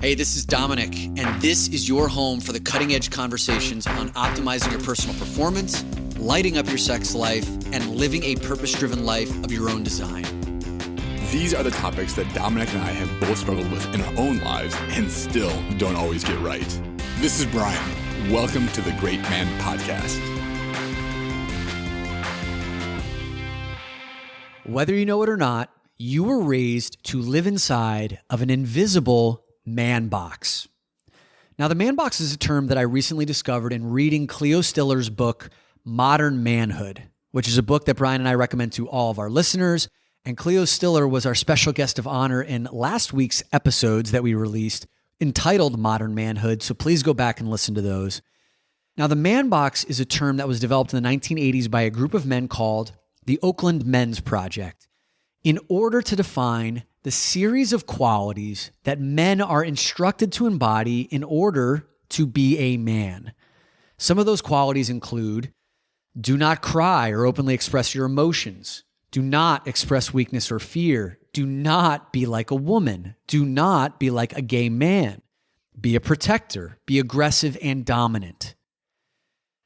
Hey, this is Dominic, and this is your home for the cutting-edge conversations on optimizing your personal performance, lighting up your sex life, and living a purpose-driven life of your own design. These are the topics that Dominic and I have both struggled with in our own lives and still don't always get right. This is Brian. Welcome to the Great Man Podcast. Whether you know it or not, you were raised to live inside of an invisible man box. Now, the man box is a term that I recently discovered in reading Cleo Stiller's book, Modern Manhood, which is a book that Brian and I recommend to all of our listeners. And Cleo Stiller was our special guest of honor in last week's episodes that we released entitled Modern Manhood. So please go back and listen to those. Now, the man box is a term that was developed in the 1980s by a group of men called the Oakland Men's Project in order to define the series of qualities that men are instructed to embody in order to be a man. Some of those qualities include: do not cry or openly express your emotions. Do not express weakness or fear. Do not be like a woman. Do not be like a gay man. Be a protector. Be aggressive and dominant.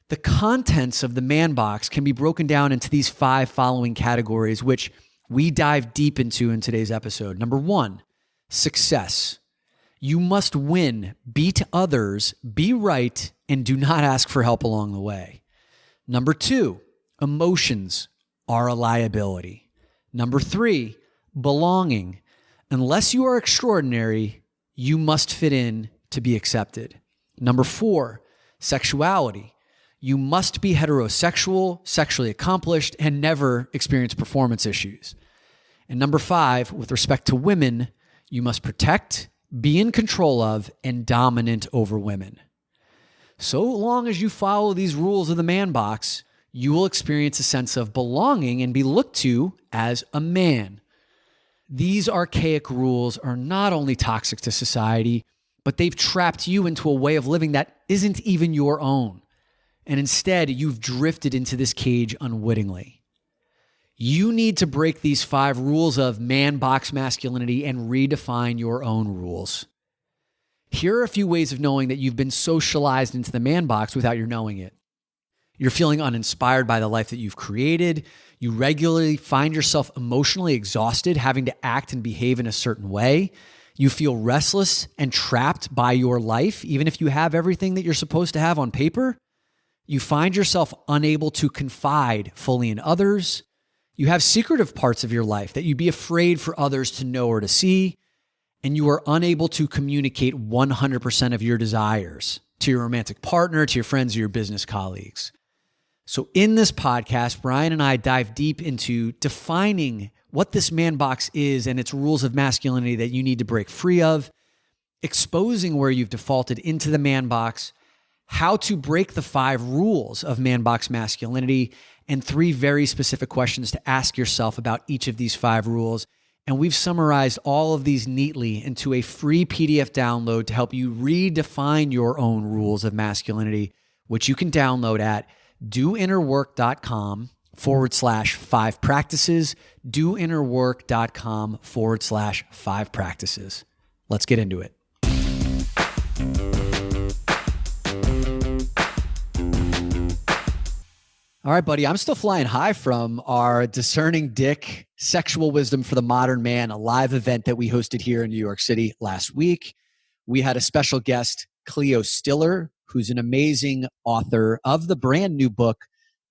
The contents of the man box can be broken down into these 5 following categories, which we dive deep into in today's episode. Number 1, success. You must win, beat others, be right, and do not ask for help along the way. Number 2, emotions are a liability. Number 3, belonging. Unless you are extraordinary, you must fit in to be accepted. Number 4, sexuality. You must be heterosexual, sexually accomplished, and never experience performance issues. And number 5, with respect to women, you must protect, be in control of, and dominant over women. So long as you follow these rules of the man box, you will experience a sense of belonging and be looked to as a man. These archaic rules are not only toxic to society, but they've trapped you into a way of living that isn't even your own. And instead, you've drifted into this cage unwittingly. You need to break these 5 rules of man box masculinity and redefine your own rules. Here are a few ways of knowing that you've been socialized into the man box without your knowing it. You're feeling uninspired by the life that you've created. You regularly find yourself emotionally exhausted, having to act and behave in a certain way. You feel restless and trapped by your life, even if you have everything that you're supposed to have on paper. You find yourself unable to confide fully in others. You have secretive parts of your life that you'd be afraid for others to know or to see. And you are unable to communicate 100% of your desires to your romantic partner, to your friends, or your business colleagues. So in this podcast, Brian and I dive deep into defining what this man box is and its rules of masculinity that you need to break free of, exposing where you've defaulted into the man box, how to break the 5 rules of man box masculinity, and 3 very specific questions to ask yourself about each of these 5 rules. And we've summarized all of these neatly into a free PDF download to help you redefine your own rules of masculinity, which you can download at doinnerwork.com/5 practices, doinnerwork.com/5 practices. Let's get into it. All right, buddy, I'm still flying high from our Discerning Dick Sexual Wisdom for the Modern Man, a live event that we hosted here in New York City last week. We had a special guest, Cleo Stiller, who's an amazing author of the brand new book,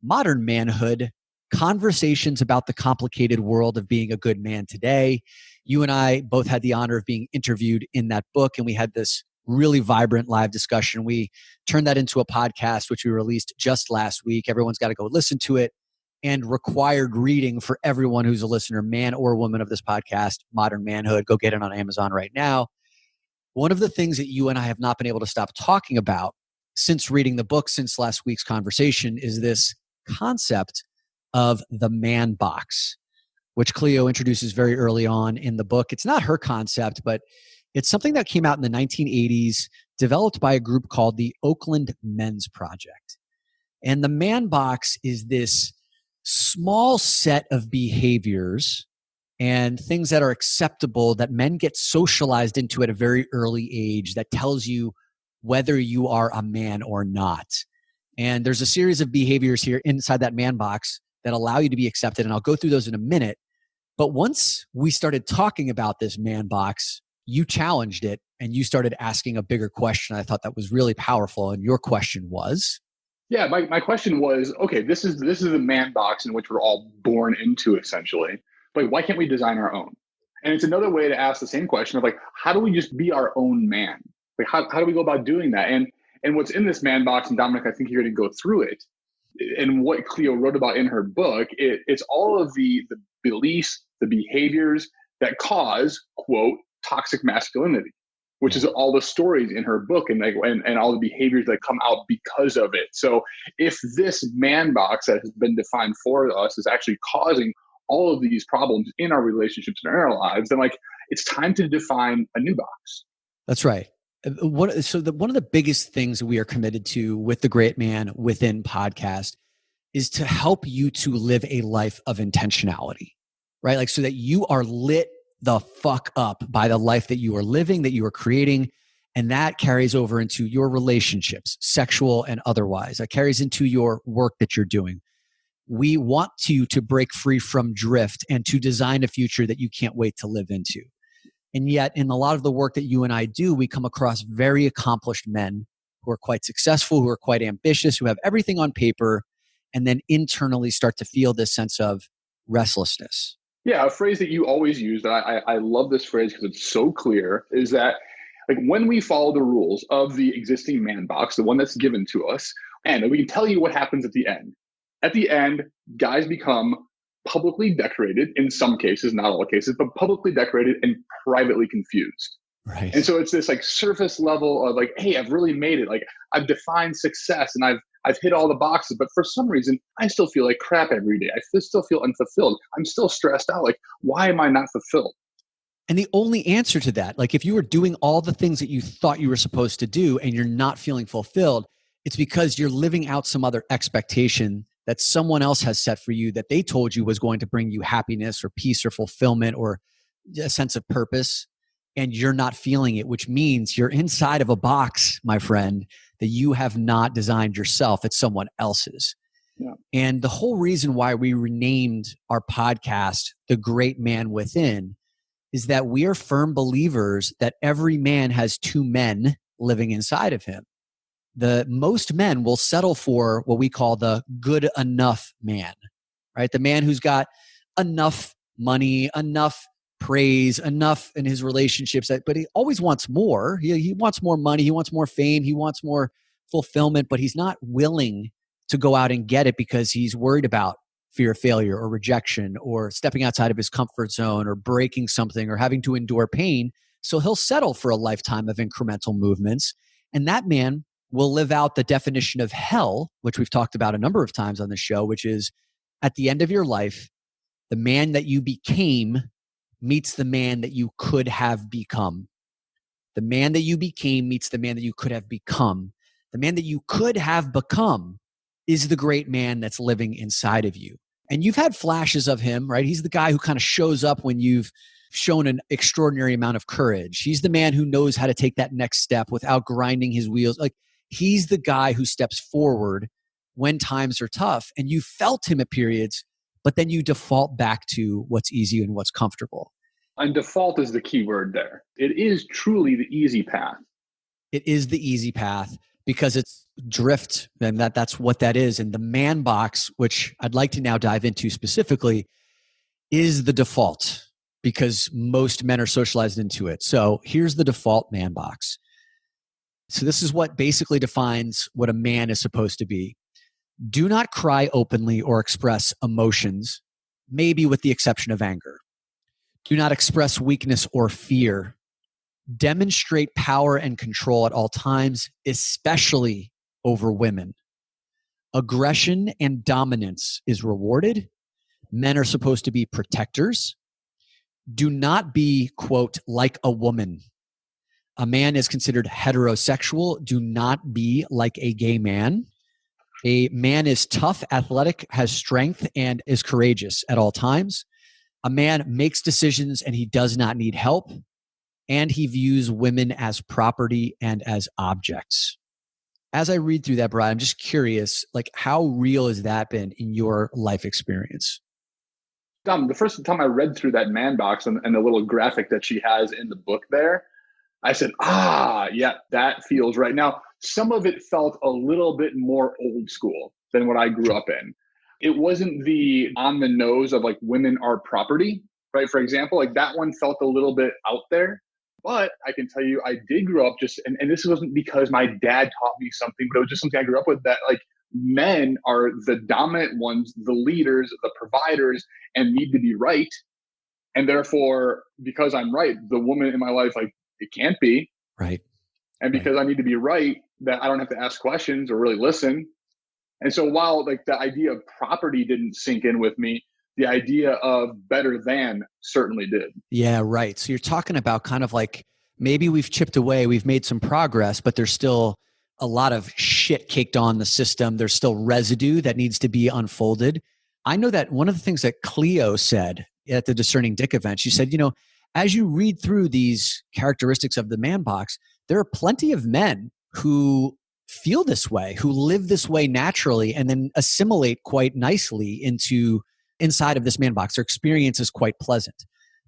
Modern Manhood, Conversations about the Complicated World of Being a Good Man Today. You and I both had the honor of being interviewed in that book, and we had this really vibrant live discussion. We turned that into a podcast, which we released just last week. Everyone's got to go listen to it. And required reading for everyone who's a listener, man or woman of this podcast, Modern Manhood. Go get it on Amazon right now. One of the things that you and I have not been able to stop talking about since reading the book, since last week's conversation, is this concept of the man box, which Cleo introduces very early on in the book. It's not her concept, but it's something that came out in the 1980s, developed by a group called the Oakland Men's Project. And the man box is this small set of behaviors and things that are acceptable that men get socialized into at a very early age that tells you whether you are a man or not. And there's a series of behaviors here inside that man box that allow you to be accepted. And I'll go through those in a minute. But once we started talking about this man box, you challenged it and you started asking a bigger question. I thought that was really powerful. And your question was? Yeah, my question was, okay, this is the man box in which we're all born into, essentially. Like, why can't we design our own? And it's another way to ask the same question of like, how do we just be our own man? Like, how do we go about doing that? And what's in this man box, and Dominic, I think you're going to go through it, and what Cleo wrote about in her book, it's all of the beliefs, the behaviors that cause, quote, toxic masculinity, which is all the stories in her book and all the behaviors that come out because of it. So if this man box that has been defined for us is actually causing all of these problems in our relationships and in our lives, then like it's time to define a new box. That's right. One of the biggest things we are committed to with the Great Man Within podcast is to help you to live a life of intentionality, right? Like so that you are lit the fuck up by the life that you are living, that you are creating. And that carries over into your relationships, sexual and otherwise. That carries into your work that you're doing. We want you to break free from drift and to design a future that you can't wait to live into. And yet, in a lot of the work that you and I do, we come across very accomplished men who are quite successful, who are quite ambitious, who have everything on paper, and then internally start to feel this sense of restlessness. Yeah, a phrase that you always use, that I love this phrase because it's so clear, is that like when we follow the rules of the existing man box, the one that's given to us, and we can tell you what happens at the end. At the end, guys become publicly decorated in some cases, not all cases, but publicly decorated and privately confused. Right. And so it's this like surface level of like, hey, I've really made it. Like I've defined success and I've hit all the boxes, but for some reason, I still feel like crap every day. I still feel unfulfilled. I'm still stressed out. Like, why am I not fulfilled? And the only answer to that, like if you were doing all the things that you thought you were supposed to do and you're not feeling fulfilled, it's because you're living out some other expectation that someone else has set for you that they told you was going to bring you happiness or peace or fulfillment or a sense of purpose. And you're not feeling it, which means you're inside of a box, my friend, that you have not designed yourself. It's someone else's. Yeah. And the whole reason why we renamed our podcast, The Great Man Within, is that we are firm believers that every man has two men living inside of him. Most men will settle for what we call the good enough man, right? The man who's got enough money, enough praise, enough in his relationships, but he always wants more. He wants more money. He wants more fame. He wants more fulfillment, but he's not willing to go out and get it because he's worried about fear of failure or rejection or stepping outside of his comfort zone or breaking something or having to endure pain. So he'll settle for a lifetime of incremental movements. And that man will live out the definition of hell, which we've talked about a number of times on the show, which is at the end of your life, the man that you became meets the man that you could have become. The man that you became meets the man that you could have become. The man that you could have become is the great man that's living inside of you. And you've had flashes of him, right? He's the guy who kind of shows up when you've shown an extraordinary amount of courage. He's the man who knows how to take that next step without grinding his wheels. Like he's the guy who steps forward when times are tough. And you felt him at periods, but then you default back to what's easy and what's comfortable. And default is the key word there. It is truly the easy path. It is the easy path because it's drift, and that's what that is. And the man box, which I'd like to now dive into specifically, is the default because most men are socialized into it. So here's the default man box. So this is what basically defines what a man is supposed to be. Do not cry openly or express emotions, maybe with the exception of anger. Do not express weakness or fear. Demonstrate power and control at all times, especially over women. Aggression and dominance is rewarded. Men are supposed to be protectors. Do not be, quote, like a woman. A man is considered heterosexual. Do not be like a gay man. A man is tough, athletic, has strength, and is courageous at all times. A man makes decisions and he does not need help. And he views women as property and as objects. As I read through that, Brian, I'm just curious, like, how real has that been in your life experience? Dom, the first time I read through that man box and the little graphic that she has in the book there, I said, yeah, that feels right. Now, some of it felt a little bit more old school than what I grew up in. It wasn't the on the nose of like women are property, right? For example, like that one felt a little bit out there. But I can tell you, I did grow up and this wasn't because my dad taught me something, but it was just something I grew up with, that like men are the dominant ones, the leaders, the providers, and need to be right. And therefore, because I'm right, the woman in my life, like, it can't be. Right. And because I need to be right, that I don't have to ask questions or really listen. And so while like the idea of property didn't sink in with me, the idea of better than certainly did. Yeah, right. So you're talking about kind of like maybe we've chipped away, we've made some progress, but there's still a lot of shit caked on the system. There's still residue that needs to be unfolded. I know that one of the things that Cleo said at the Discerning Dick event, she said, as you read through these characteristics of the man box, there are plenty of men who feel this way, who live this way naturally, and then assimilate quite nicely inside of this man box. Their experience is quite pleasant.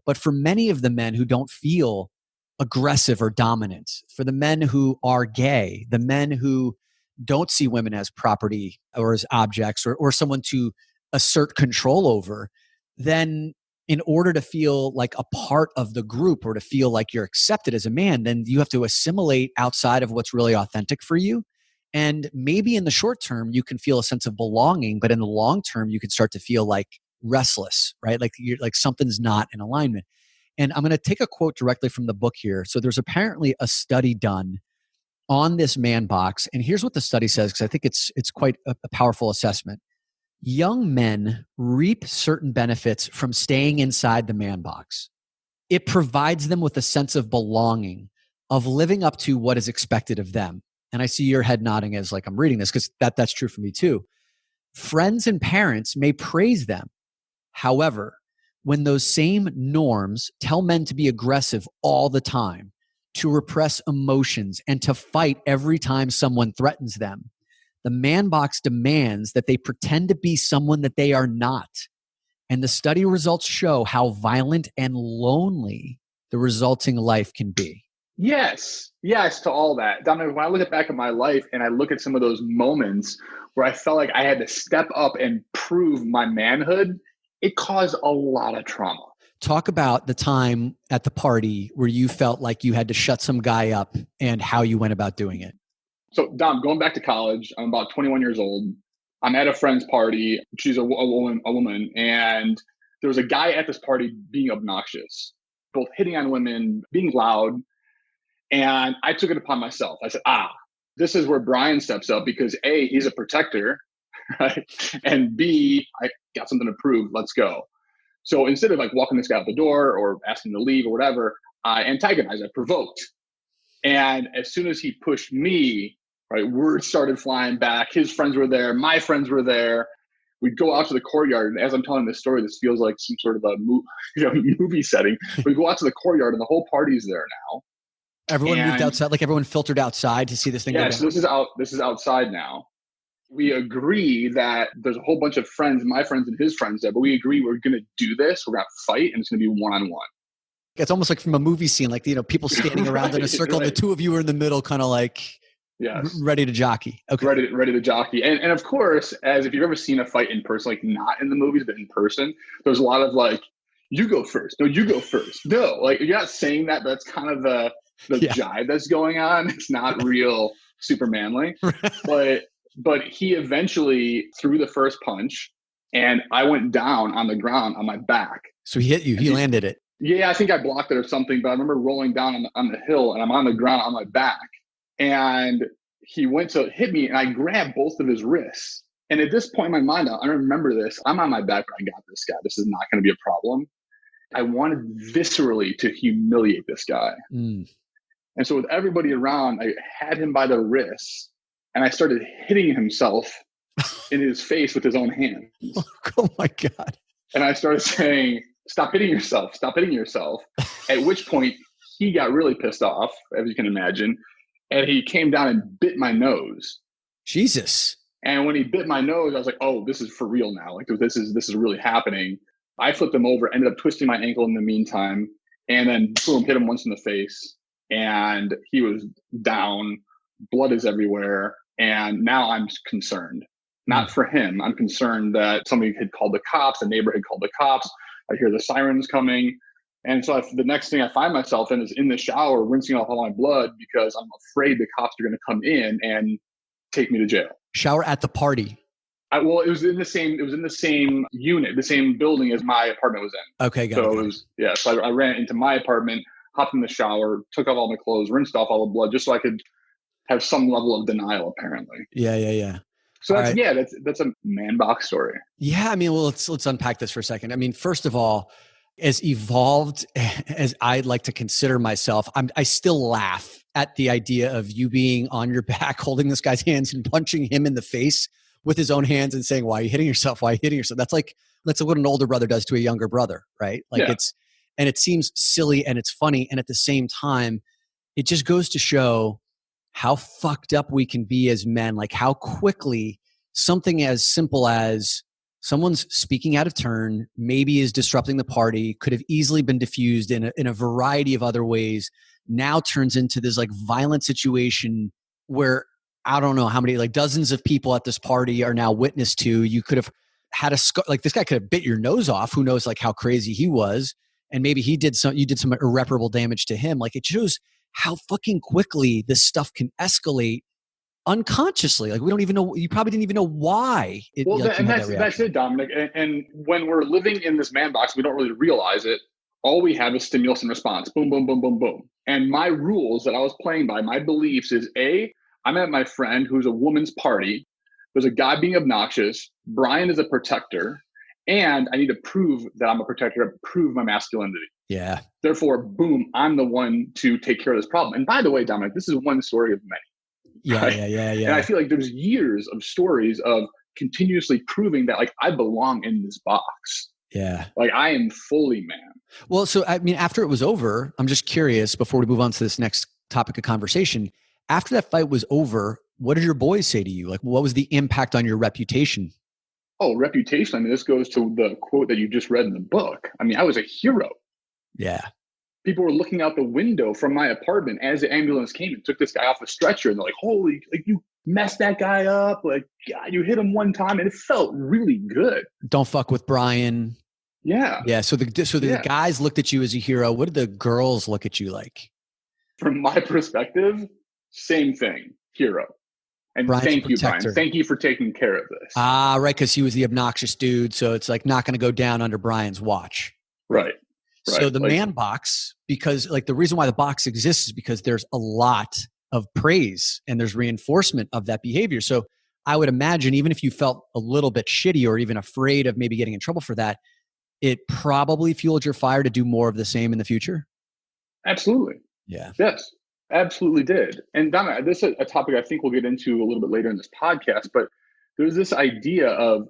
But for many of the men who don't feel aggressive or dominant, for the men who are gay, the men who don't see women as property or as objects or someone to assert control over, then in order to feel like a part of the group or to feel like you're accepted as a man, then you have to assimilate outside of what's really authentic for you. And maybe in the short term, you can feel a sense of belonging, but in the long term, you can start to feel like restless, right? Like something's not in alignment. And I'm going to take a quote directly from the book here. So there's apparently a study done on this man box. And here's what the study says, because I think it's quite a powerful assessment. Young men reap certain benefits from staying inside the man box. It provides them with a sense of belonging, of living up to what is expected of them. And I see your head nodding as like I'm reading this, because that's true for me too. Friends and parents may praise them. However, when those same norms tell men to be aggressive all the time, to repress emotions, and to fight every time someone threatens them, the man box demands that they pretend to be someone that they are not. And the study results show how violent and lonely the resulting life can be. Yes to all that. Dominic, when I look back at my life and I look at some of those moments where I felt like I had to step up and prove my manhood, it caused a lot of trauma. Talk about the time at the party where you felt like you had to shut some guy up and how you went about doing it. So, Dom, going back to college, I'm about 21 years old. I'm at a friend's party. She's a woman, and there was a guy at this party being obnoxious, both hitting on women, being loud. And I took it upon myself. I said, this is where Brian steps up, because A, he's a protector, right? And B, I got something to prove. Let's go. So instead of like walking this guy out the door or asking to leave or whatever, I antagonized, I provoked. And as soon as he pushed me, right, words started flying back. His friends were there. My friends were there. We'd go out to the courtyard. And as I'm telling this story, this feels like some sort of a movie setting. We go out to the courtyard and the whole party's there now. Everyone moved outside, like everyone filtered outside to see this thing go down. So this is outside now. We agree that there's a whole bunch of friends, my friends and his friends there, but we agree we're going to do this. We're going to fight, and it's going to be one-on-one. It's almost like from a movie scene, like, people standing around in a circle. Right. The two of you are in the middle, kind of like ready to jockey. Okay. Ready to jockey. And of course, as if you've ever seen a fight in person, like not in the movies, but in person, there's a lot of like, you go first. No, you go first. No, like you're not saying that, but that's kind of the jive that's going on. It's not real super manly. But he eventually threw the first punch, and I went down on the ground on my back. So he hit you. He landed it. Yeah, I think I blocked it or something, but I remember rolling down on the hill, and I'm on the ground on my back. And he went to hit me, and I grabbed both of his wrists. And at this point in my mind, I remember this. I'm on my back, but I got this guy. This is not going to be a problem. I wanted viscerally to humiliate this guy. And so with everybody around, I had him by the wrists, and I started hitting himself in his face with his own hands. Oh my God. And I started saying, stop hitting yourself, stop hitting yourself. At which point he got really pissed off, as you can imagine. And he came down and bit my nose. Jesus. And when he bit my nose, I was like, oh, this is for real now. Like this is really happening. I flipped him over, ended up twisting my ankle in the meantime, and then boom, hit him once in the face. And he was down, blood is everywhere. And now I'm concerned. Not for him. I'm concerned that somebody had called the cops, a neighbor had called the cops. I hear the sirens coming. And so the next thing I find myself in is in the shower, rinsing off all my blood because I'm afraid the cops are going to come in and take me to jail. Shower at the party. Well, it was in the same unit, the same building as my apartment was in. Okay, got it. So I ran into my apartment, hopped in the shower, took off all my clothes, rinsed off all the blood just so I could have some level of denial, apparently. Yeah. So that's a man box story. Yeah, I mean, well, let's unpack this for a second. I mean, first of all, as evolved as I'd like to consider myself, I still laugh at the idea of you being on your back, holding this guy's hands and punching him in the face with his own hands and saying, "Why are you hitting yourself? Why are you hitting yourself?" That's what an older brother does to a younger brother, right? And it seems silly and it's funny, and at the same time, it just goes to show how fucked up we can be as men. Like how quickly something as simple as someone's speaking out of turn, maybe is disrupting the party, could have easily been diffused in a variety of other ways, now turns into this like violent situation where I don't know how many, like dozens of people at this party are now witness to. You could have had like this guy could have bit your nose off. Who knows like how crazy he was. And maybe you did some irreparable damage to him. Like it shows how fucking quickly this stuff can escalate unconsciously. Like we don't even know, you probably didn't even know why. That's it, Dominic. And when we're living in this man box, we don't really realize it. All we have is stimulus and response. Boom, boom, boom, boom, boom. And my rules that I was playing by, my beliefs is I'm at my friend who's a woman's party. There's a guy being obnoxious. Brian is a protector. And I need to prove that I'm a protector, prove my masculinity. Yeah. Therefore, boom, I'm the one to take care of this problem. And by the way, Dominic, this is one story of many. Yeah, right? Yeah. And I feel like there's years of stories of continuously proving that like I belong in this box. Yeah. Like I am fully man. Well, so I mean, after it was over, I'm just curious before we move on to this next topic of conversation. After that fight was over, what did your boys say to you? Like, what was the impact on your reputation? Oh, reputation. I mean, this goes to the quote that you just read in the book. I mean, I was a hero. Yeah. People were looking out the window from my apartment as the ambulance came and took this guy off a stretcher. And they're like, holy, like you messed that guy up. Like, God, you hit him one time. And it felt really good. Don't fuck with Brian. Yeah. Yeah. So the guys looked at you as a hero. What did the girls look at you like? From my perspective, same thing. Hero. And Brian's thank you, Brian. Thank you for taking care of this. Ah, right. Because he was the obnoxious dude. So it's like not going to go down under Brian's watch. Right. So the man box, because like the reason why the box exists is because there's a lot of praise and there's reinforcement of that behavior. So I would imagine even if you felt a little bit shitty or even afraid of maybe getting in trouble for that, it probably fueled your fire to do more of the same in the future. Absolutely. Yeah. Yes, absolutely did. And Donna, this is a topic I think we'll get into a little bit later in this podcast, but there's this idea of,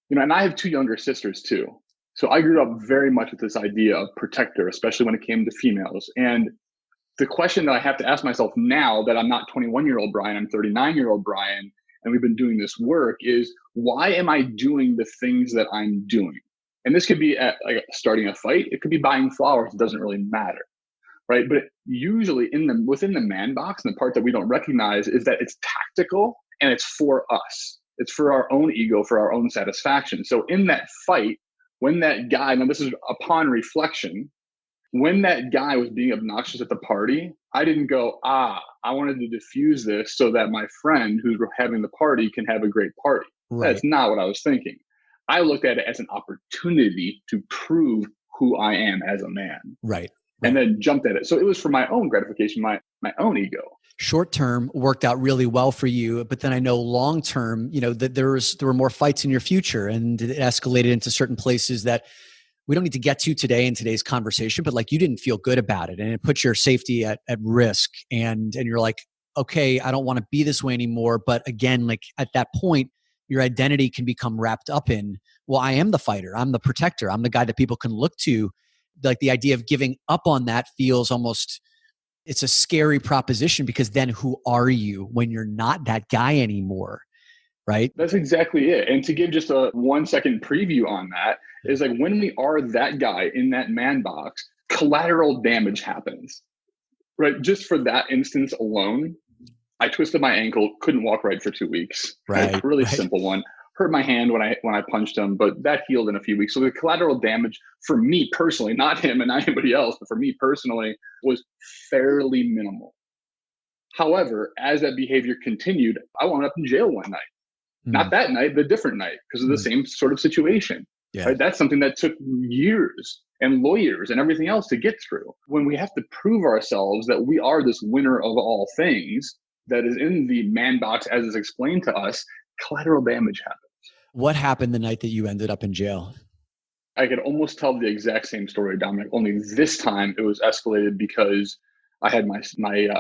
and I have two younger sisters too. So I grew up very much with this idea of protector, especially when it came to females. And the question that I have to ask myself now that I'm not 21-year-old Brian, I'm 39-year-old Brian, and we've been doing this work is why am I doing the things that I'm doing? And this could be like starting a fight. It could be buying flowers. It doesn't really matter, right? But usually within the man box, and the part that we don't recognize is that it's tactical and it's for us. It's for our own ego, for our own satisfaction. So in that fight, when that guy, now this is upon reflection, when that guy was being obnoxious at the party, I didn't go, I wanted to diffuse this so that my friend who's having the party can have a great party. Right. That's not what I was thinking. I looked at it as an opportunity to prove who I am as a man. Right. And then jumped at it. So it was for my own gratification, my own ego. Short term worked out really well for you, but then I know long term, that there were more fights in your future, and it escalated into certain places that we don't need to get to today in today's conversation. But like you didn't feel good about it, and it put your safety at risk. And you're like, okay, I don't want to be this way anymore. But again, like at that point, your identity can become wrapped up in, well, I am the fighter. I'm the protector. I'm the guy that people can look to. Like the idea of giving up on that feels almost, it's a scary proposition, because then who are you when you're not that guy anymore? Right? That's exactly it. And to give just a 1 second preview on that is like when we are that guy in that man box, collateral damage happens, right? Just for that instance alone, I twisted my ankle, couldn't walk right for 2 weeks. Right. Really right. simple one. Hurt my hand when I punched him, but that healed in a few weeks. So the collateral damage for me personally, not him and not anybody else, but for me personally, was fairly minimal. However, as that behavior continued, I wound up in jail one night. Not that night, the different night, because of the same sort of situation. Yeah. Right? That's something that took years and lawyers and everything else to get through. When we have to prove ourselves that we are this winner of all things that is in the man box as is explained to us, collateral damage happens. What happened the night that you ended up in jail? I could almost tell the exact same story, Dominic, only this time it was escalated because I had my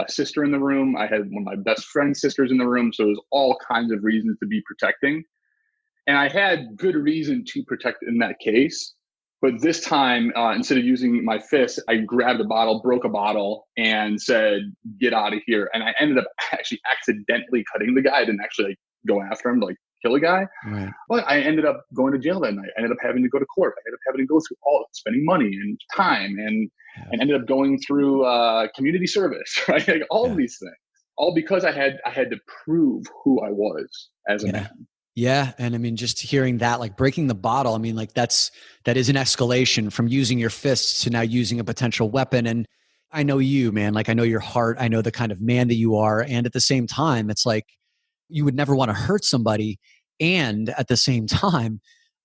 sister in the room. I had one of my best friend's sisters in the room. So it was all kinds of reasons to be protecting. And I had good reason to protect in that case. But this time, instead of using my fist, I grabbed a bottle, broke a bottle, and said, "Get out of here." And I ended up actually accidentally cutting the guy. I didn't actually go after him, kill a guy. Right. But I ended up going to jail that night. I ended up having to go to court. I ended up having to go through all spending money and time and ended up going through community service, right? All of these things, all because I had to prove who I was as a man. Yeah. And I mean, just hearing that, breaking the bottle, I mean, that is an escalation from using your fists to now using a potential weapon. And I know you, man, I know your heart. I know the kind of man that you are. And at the same time, it's you would never want to hurt somebody. And at the same time,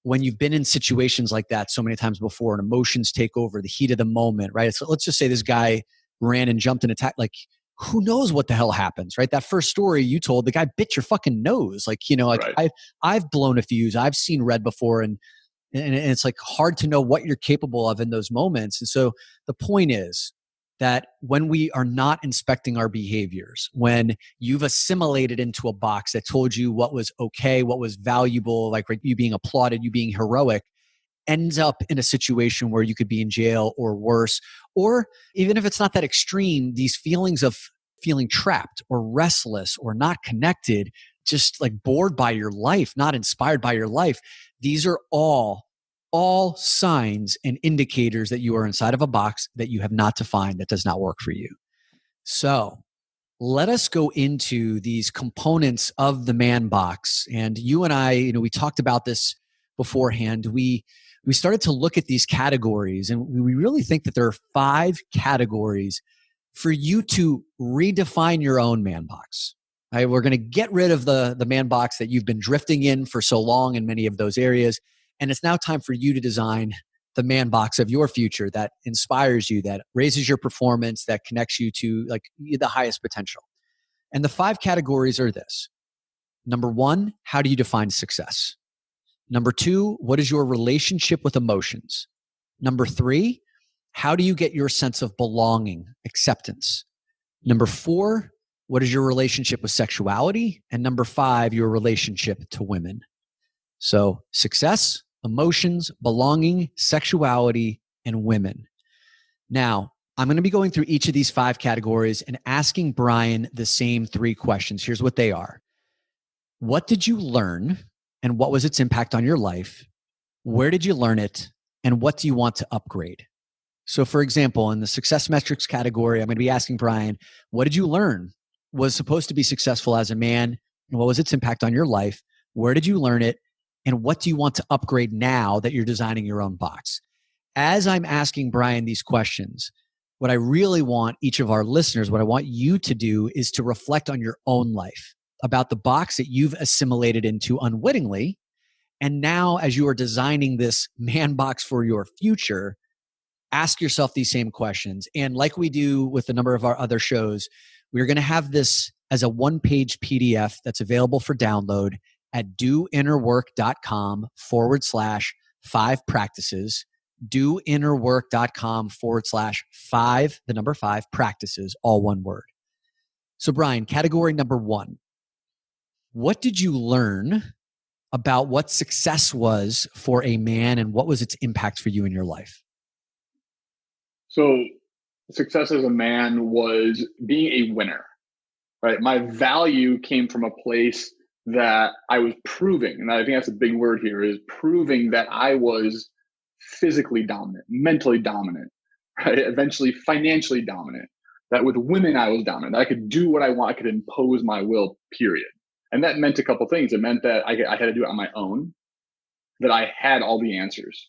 when you've been in situations like that so many times before and emotions take over, the heat of the moment, right? So let's just say this guy ran and jumped and attacked, who knows what the hell happens, right? That first story you told, the guy bit your fucking nose. Right. I've blown a fuse. I've seen red before. And it's hard to know what you're capable of in those moments. And so the point is that when we are not inspecting our behaviors, when you've assimilated into a box that told you what was okay, what was valuable, you being applauded, you being heroic, ends up in a situation where you could be in jail or worse, or even if it's not that extreme, these feelings of feeling trapped or restless or not connected, just bored by your life, not inspired by your life. These are all signs and indicators that you are inside of a box that you have not defined, that does not work for you. So let us go into these components of the man box. And you and I, we talked about this beforehand. We started to look at these categories, and we really think that there are 5 categories for you to redefine your own man box. Right? We're going to get rid of the man box that you've been drifting in for so long in many of those areas. And it's now time for you to design the man box of your future that inspires you, that raises your performance, that connects you to the highest potential. And the 5 categories are this. Number 1, how do you define success? Number 2, what is your relationship with emotions? Number 3, how do you get your sense of belonging, acceptance? Number 4, what is your relationship with sexuality? And number 5, your relationship to women. So success, emotions, belonging, sexuality, and women. Now, I'm going to be going through each of these 5 categories and asking Brian the same 3 questions. Here's what they are. What did you learn, and what was its impact on your life? Where did you learn it, and what do you want to upgrade? So for example, in the success metrics category, I'm going to be asking Brian, what did you learn was supposed to be successful as a man, and what was its impact on your life? Where did you learn it? And what do you want to upgrade now that you're designing your own box? As I'm asking Brian these questions, what I really want each of our listeners, what I want you to do is to reflect on your own life, about the box that you've assimilated into unwittingly. And now as you are designing this man box for your future, ask yourself these same questions. And like we do with a number of our other shows, we're going to have this as a 1-page PDF that's available for download at doinnerwork.com/5 practices, doinnerwork.com/5 practices, all one word. So Brian, category number 1, what did you learn about what success was for a man and what was its impact for you in your life? So success as a man was being a winner, right? My value came from a place that I was proving, and I think that's a big word here, is proving that I was physically dominant, mentally dominant, right? Eventually financially dominant, that with women I was dominant, that I could do what I want, I could impose my will, period. And that meant a couple things. It meant that I had to do it on my own, that I had all the answers.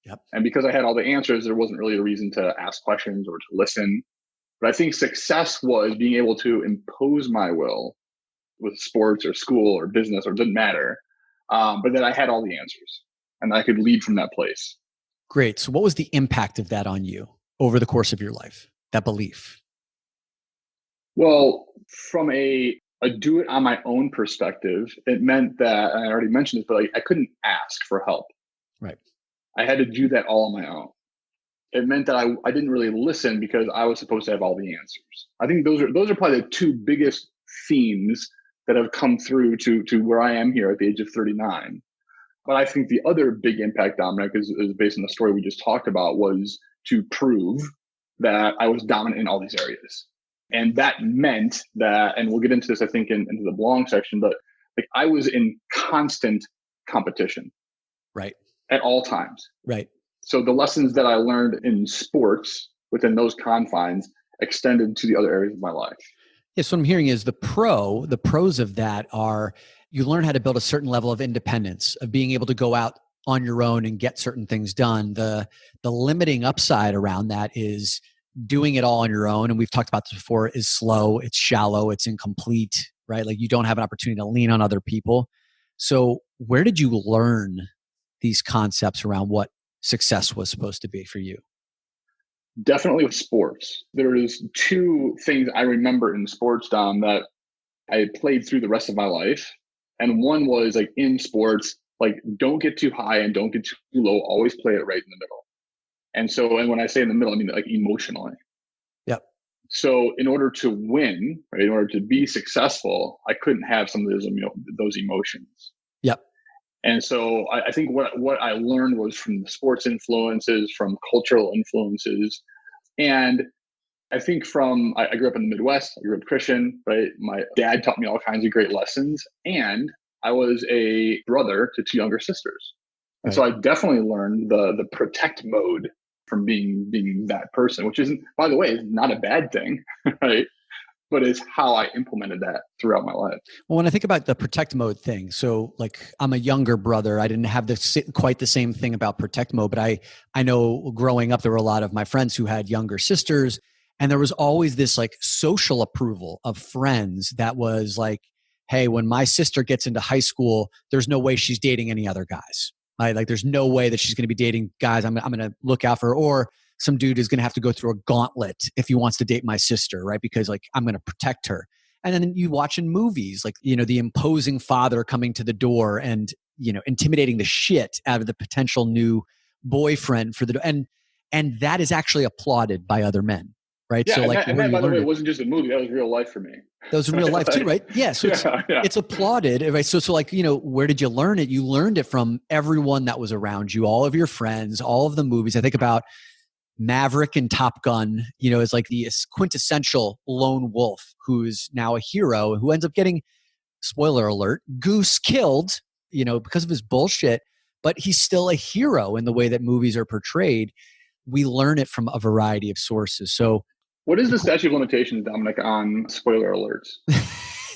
Yep. And because I had all the answers, there wasn't really a reason to ask questions or to listen. But I think success was being able to impose my will with sports or school or business, or it didn't matter. But that I had all the answers and I could lead from that place. Great. So what was the impact of that on you over the course of your life, that belief? Well, from a do it on my own perspective, it meant that, and I already mentioned this, but I couldn't ask for help. Right. I had to do that all on my own. It meant that I didn't really listen because I was supposed to have all the answers. I think those are probably the two biggest themes that have come through to where I am here at the age of 39. But I think the other big impact, Dominic, is based on the story we just talked about, was to prove that I was dominant in all these areas. And that meant that, and we'll get into this, I think, into the belong section, but like I was in constant competition. Right. At all times. Right. So the lessons that I learned in sports within those confines extended to the other areas of my life. Yes, what I'm hearing is the pros of that are you learn how to build a certain level of independence, of being able to go out on your own and get certain things done. The limiting upside around that is doing it all on your own. And we've talked about this before, is slow, it's shallow, it's incomplete, right? Like you don't have an opportunity to lean on other people. So where did you learn these concepts around what success was supposed to be for you? Definitely with sports. There is two things I remember in sports, Dom, that I played through the rest of my life. And one was like in sports, like don't get too high and don't get too low. Always play it right in the middle. And so, and when I say in the middle, I mean like emotionally. Yep. So in order to win, right, in order to be successful, I couldn't have some of those emotions. Yep. And so I think what I learned was from the sports influences, from cultural influences. And I think I grew up in the Midwest, I grew up Christian, right? My dad taught me all kinds of great lessons. And I was a brother to two younger sisters. And so I definitely learned the protect mode from being that person, which isn't, by the way, is not a bad thing, right? But it's how I implemented that throughout my life. Well, when I think about the protect mode thing, so like I'm a younger brother, I didn't have quite the same thing about protect mode, but I know growing up, there were a lot of my friends who had younger sisters, and there was always this like social approval of friends that was like, hey, when my sister gets into high school, there's no way she's dating any other guys. Right? Like there's no way that she's going to be dating guys. I'm going to look out for her. Or some dude is going to have to go through a gauntlet if he wants to date my sister, right? Because like I'm going to protect her. And then you watch in movies, like, the imposing father coming to the door and, intimidating the shit out of the potential new boyfriend and that is actually applauded by other men, right? Yeah, so like, and that, by the way, it wasn't just a movie. That was real life for me. That was in real life too, right? Yeah. So it's applauded, right? So like, where did you learn it? You learned it from everyone that was around you, all of your friends, all of the movies. I think about Maverick and Top Gun, is like the quintessential lone wolf who's now a hero, who ends up getting, spoiler alert, goose killed, because of his bullshit, but he's still a hero in the way that movies are portrayed. We learn it from a variety of sources. So what is the statute of limitations, Dominic, on spoiler alerts?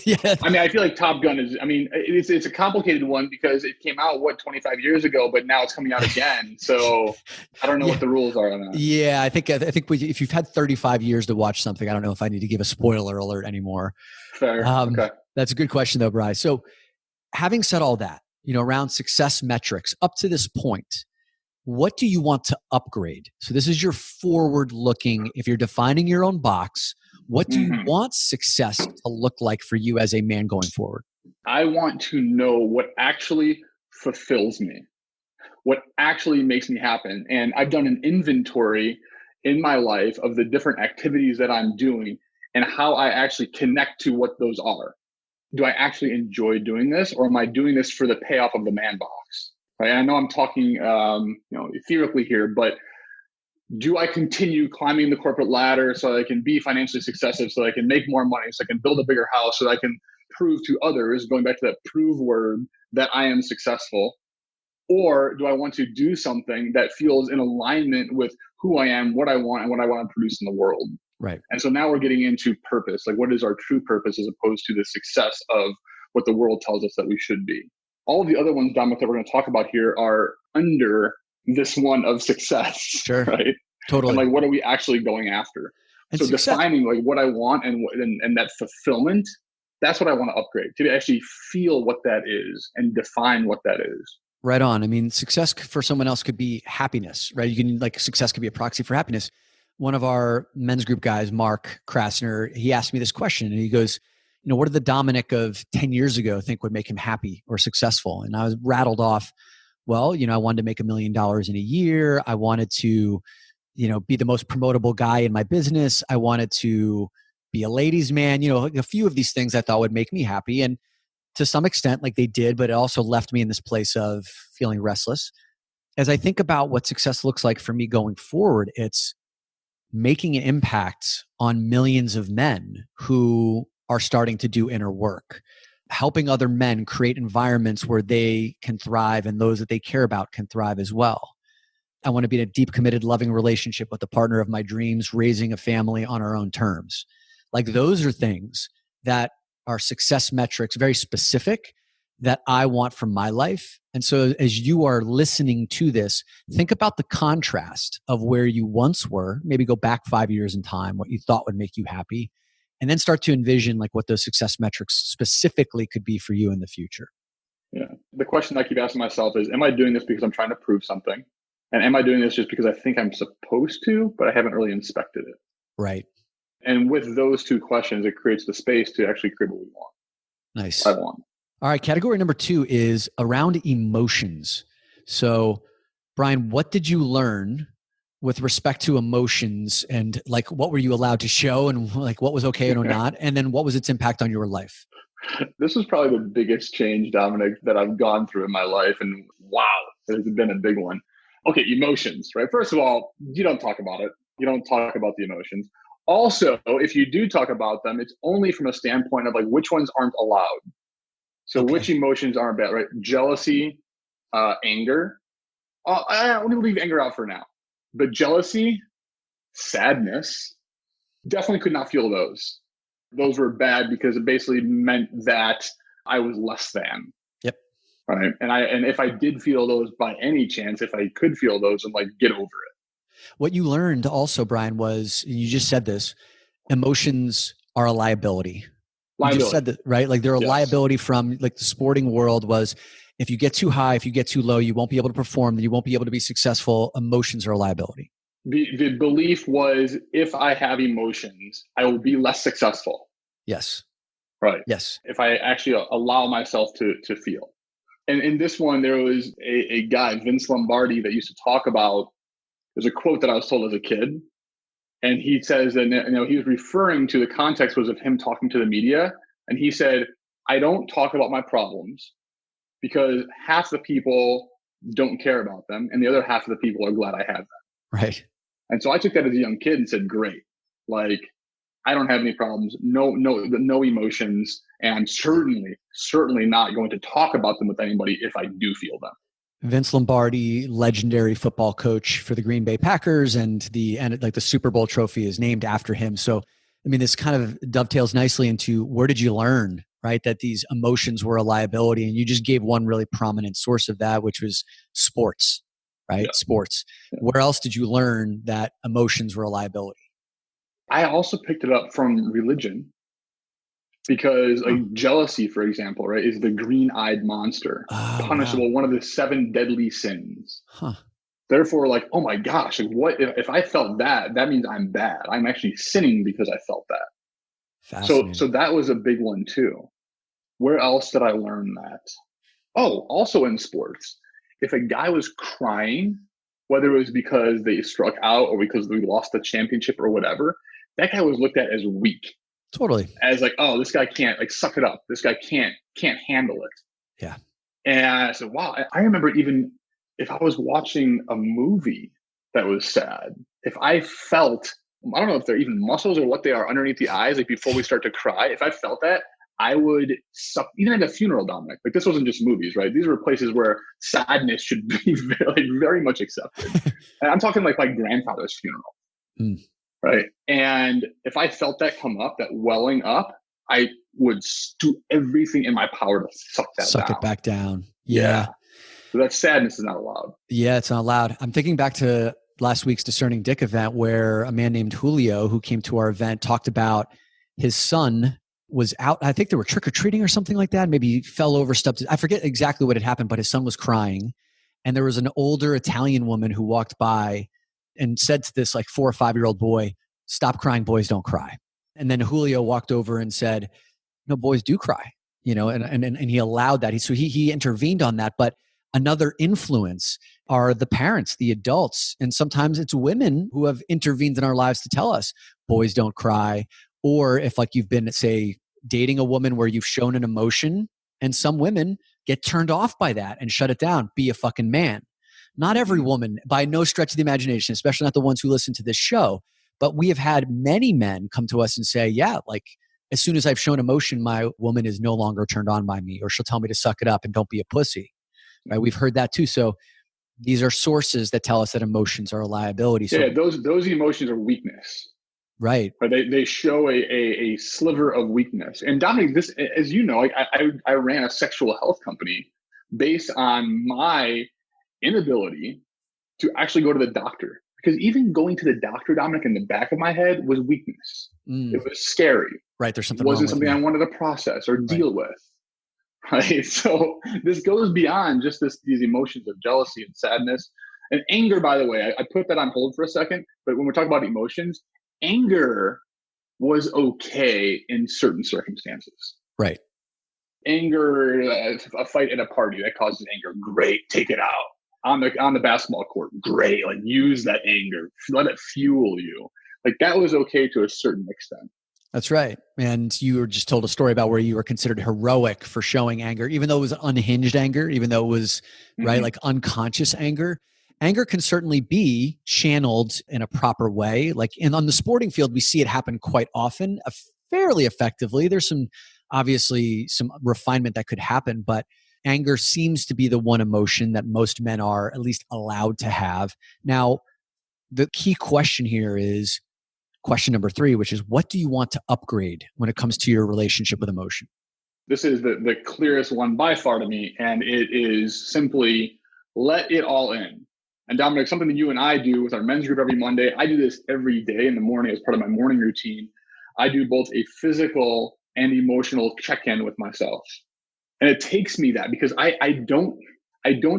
Yeah. I mean, I feel like Top Gun it's a complicated one because it came out, 25 years ago, but now it's coming out again. So I don't know what the rules are on that. Yeah, I think if you've had 35 years to watch something, I don't know if I need to give a spoiler alert anymore. Fair. Okay. That's a good question though, Bri. So having said all that, around success metrics up to this point, what do you want to upgrade? So this is your forward looking, if you're defining your own box, what do you want success to look like for you as a man going forward? I want to know what actually fulfills me, what actually makes me happen. And I've done an inventory in my life of the different activities that I'm doing and how I actually connect to what those are. do I actually enjoy doing this, or am I doing this for the payoff of the man box? Right? I know I'm talking, theoretically here, but do I continue climbing the corporate ladder so I can be financially successful, so I can make more money, so I can build a bigger house, so that I can prove to others, going back to that prove word, that I am successful? Or do I want to do something that feels in alignment with who I am, what I want, and what I want to produce in the world? Right. And so now we're getting into purpose. Like, what is our true purpose as opposed to the success of what the world tells us that we should be? All of the other ones, Dominic, that we're going to talk about here are under this one of success. Sure. Right. Totally. And like, what are we actually going after? And so success, defining like what I want and that fulfillment, that's what I want to upgrade, to actually feel what that is and define what that is. right on. I mean, success for someone else could be happiness, right? You can like success could be a proxy for happiness. One of our men's group guys, Mark Krasner, he asked me this question and he goes, what did the Dominic of 10 years ago think would make him happy or successful? And I was rattled off, well, I wanted to make $1 million in a year. I wanted to, be the most promotable guy in my business. I wanted to be a ladies' man, a few of these things I thought would make me happy. And to some extent, like they did, but it also left me in this place of feeling restless. As I think about what success looks like for me going forward, it's making an impact on millions of men who are starting to do inner work, helping other men create environments where they can thrive and those that they care about can thrive as well. I want to be in a deep, committed, loving relationship with the partner of my dreams, raising a family on our own terms. Like those are things that are success metrics, very specific, that I want from my life. And so as you are listening to this, think about the contrast of where you once were, maybe go back 5 years in time, what you thought would make you happy, and then start to envision like what those success metrics specifically could be for you in the future. Yeah. The question I keep asking myself is, am I doing this because I'm trying to prove something? And am I doing this just because I think I'm supposed to, but I haven't really inspected it? Right. And with those two questions, it creates the space to actually create what we want. Nice. I want. All right. Category number 2 is around emotions. So, Brian, what did you learn with respect to emotions, and like what were you allowed to show and like what was okay or not? And then what was its impact on your life? This was probably the biggest change, Dominic, that I've gone through in my life. And wow, it has been a big one. Okay, emotions, right? First of all, you don't talk about it. You don't talk about the emotions. Also, if you do talk about them, it's only from a standpoint of like which ones aren't allowed. So which emotions aren't bad, right? Jealousy, anger. Let me leave anger out for now. But jealousy, sadness, definitely could not feel those. Those were bad because it basically meant that I was less than. Yep. Right. And if I did feel those by any chance, if I could feel those, I'm like, get over it. What you learned also, Brian, was, you just said this, emotions are a liability. You just said that, right? Like they're a liability from like the sporting world was, if you get too high, if you get too low, you won't be able to perform, you won't be able to be successful. Emotions are a liability. The belief was, if I have emotions, I will be less successful. Yes. Right. Yes. If I actually allow myself to feel. And in this one, there was a guy, Vince Lombardi, that used to talk about, there's a quote that I was told as a kid. And he says that, he was referring to, the context was of him talking to the media. And he said, I don't talk about my problems because half the people don't care about them. And the other half of the people are glad I have them. Right. And so I took that as a young kid and said, great, like I don't have any problems, no emotions. And I'm certainly not going to talk about them with anybody if I do feel them. Vince Lombardi, legendary football coach for the Green Bay Packers, and the Super Bowl trophy is named after him. So, I mean, this kind of dovetails nicely into, where did you learn, right, that these emotions were a liability? And you just gave one really prominent source of that, which was sports, right? Yeah. Sports. Yeah. Where else did you learn that emotions were a liability? I also picked it up from religion. Because like jealousy, for example, right, is the green-eyed monster, punishable, one of the 7 deadly sins. Therefore, like, oh my gosh, like what if I felt that? That means I'm bad. I'm actually sinning because I felt that. So that was a big one too. Where else did I learn that? Oh, also in sports, if a guy was crying, whether it was because they struck out or because we lost the championship or whatever, that guy was looked at as weak. Totally. as like, oh, this guy can't, like, suck it up. This guy can't handle it. Yeah. And I said, wow, I remember even if I was watching a movie that was sad, if I felt, I don't know if they're even muscles or what they are underneath the eyes, like before we start to cry, if I felt that, I would suck, even at a funeral, Dominic. Like, this wasn't just movies, right? These were places where sadness should be very much accepted. And I'm talking like my grandfather's funeral, right? And if I felt that come up, that welling up, I would do everything in my power to suck it back down. Yeah. So that sadness is not allowed. Yeah, it's not allowed. I'm thinking back to last week's Discerning Dick event where a man named Julio, who came to our event, talked about his son was out. I think they were trick-or-treating or something like that. Maybe he fell over, I forget exactly what had happened, but his son was crying. And there was an older Italian woman who walked by and said to this like 4 or 5-year-old boy, "Stop crying, boys don't cry." And then Julio walked over and said, "No, boys do cry," and he allowed that. So he intervened on that. But another influence are the parents, the adults. And sometimes it's women who have intervened in our lives to tell us, boys don't cry. Or if like you've been, say, dating a woman where you've shown an emotion, and some women get turned off by that and shut it down. Be a fucking man. Not every woman, by no stretch of the imagination, especially not the ones who listen to this show. But we have had many men come to us and say, yeah, like as soon as I've shown emotion, my woman is no longer turned on by me, or she'll tell me to suck it up and don't be a pussy. Right? We've heard that too. So these are sources that tell us that emotions are a liability. So, yeah, those emotions are weakness. Right. Or they show a sliver of weakness. And Dominic, this, as you know, like I ran a sexual health company based on my inability to actually go to the doctor. Because even going to the doctor, Dominic, in the back of my head was weakness. It was scary. Right. There's something It wasn't wrong something with I wanted to process or deal with. Right. So this goes beyond just these emotions of jealousy and sadness. And anger, by the way, I put that on hold for a second. But when we're talking about emotions, anger was okay in certain circumstances. Right. Anger, a fight at a party that causes anger, great, take it out. On the basketball court, great, like use that anger, let it fuel you. Like that was okay to a certain extent. That's right. And you were just told a story about where you were considered heroic for showing anger, even though it was unhinged anger, even though it was right, like unconscious anger. Anger can certainly be channeled in a proper way. Like on the sporting field, we see it happen quite often, fairly effectively. There's obviously some refinement that could happen, but anger seems to be the one emotion that most men are at least allowed to have. Now, the key question here is question number 3, which is what do you want to upgrade when it comes to your relationship with emotion? This is the clearest one by far to me, and it is simply let it all in. And Dominic, something that you and I do with our men's group every Monday, I do this every day in the morning as part of my morning routine. I do both a physical and emotional check-in with myself. And it takes me that because I don't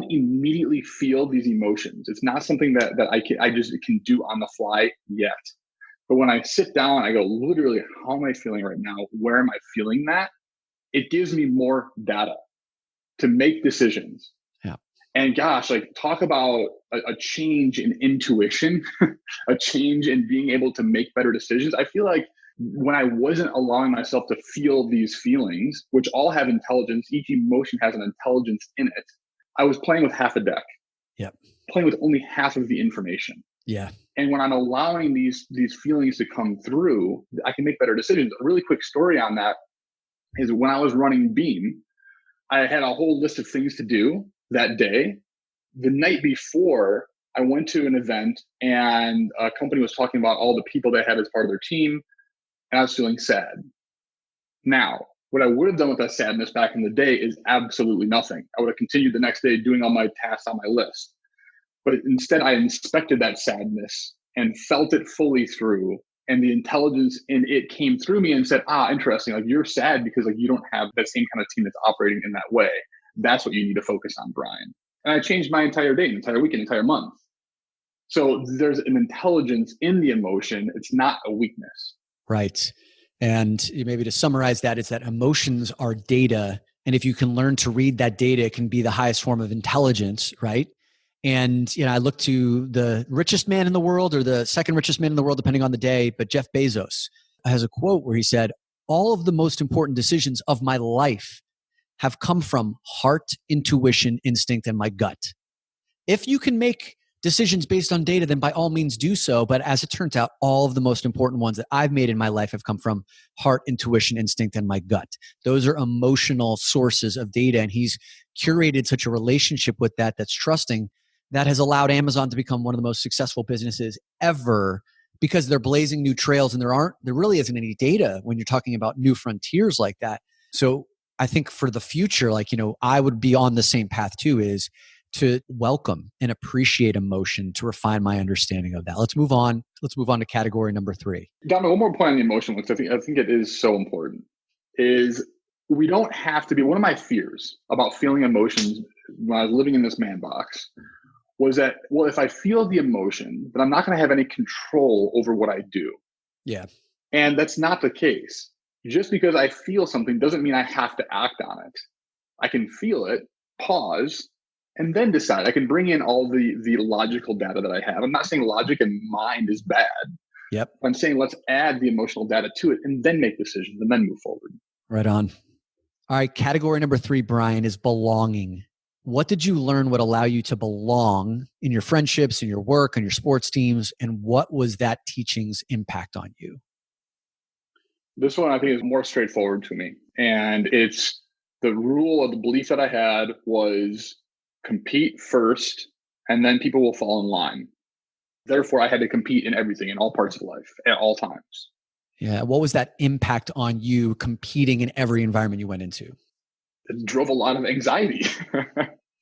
immediately feel these emotions. It's not something that I just can do on the fly yet. But when I sit down, I go, literally, how am I feeling right now? Where am I feeling that? It gives me more data to make decisions. Yeah. And gosh, like talk about a change in intuition, a change in being able to make better decisions. I feel like when I wasn't allowing myself to feel these feelings, which all have intelligence, each emotion has an intelligence in it, I was playing with half a deck. Yep. Playing with only half of the information. Yeah. And when I'm allowing these feelings to come through, I can make better decisions. A really quick story on that is when I was running Beam, I had a whole list of things to do that day. The night before, I went to an event and a company was talking about all the people they had as part of their team, and I was feeling sad. Now, what I would have done with that sadness back in the day is absolutely nothing. I would have continued the next day doing all my tasks on my list. But instead, I inspected that sadness and felt it fully through. And the intelligence in it came through me and said, interesting. Like you're sad because like you don't have that same kind of team that's operating in that way. That's what you need to focus on, Brian. And I changed my entire day, entire week, entire month. So there's an intelligence in the emotion. It's not a weakness. Right. And maybe to summarize that, it's that emotions are data. And if you can learn to read that data, it can be the highest form of intelligence, right? And, I look to the richest man in the world or the second richest man in the world, depending on the day, but Jeff Bezos has a quote where he said, all of the most important decisions of my life have come from heart, intuition, instinct, and my gut. If you can make decisions based on data, then by all means do so. But as it turns out, all of the most important ones that I've made in my life have come from heart, intuition, instinct, and my gut. Those are emotional sources of data. And he's curated such a relationship with that that's trusting, that has allowed Amazon to become one of the most successful businesses ever, because they're blazing new trails and there really isn't any data when you're talking about new frontiers like that. So I think for the future, I would be on the same path too, is to welcome and appreciate emotion, to refine my understanding of that. Let's move on. Let's move on to category number 3. Dom, one more point on the emotion, because I think it is so important, is we don't have to be, one of my fears about feeling emotions when I was living in this man box was that, well, if I feel the emotion, then I'm not going to have any control over what I do. Yeah. And that's not the case. Just because I feel something doesn't mean I have to act on it. I can feel it, pause, and then decide. I can bring in all the logical data that I have. I'm not saying logic and mind is bad. Yep. I'm saying let's add the emotional data to it and then make decisions and then move forward. Right on. All right. Category number 3, Brian, is belonging. What did you learn would allow you to belong in your friendships, in your work, on your sports teams? And what was that teaching's impact on you? This one I think is more straightforward to me. And it's the rule, or the belief that I had was compete first, and then people will fall in line. Therefore, I had to compete in everything, in all parts of life, at all times. Yeah. What was that impact on you competing in every environment you went into? It drove a lot of anxiety.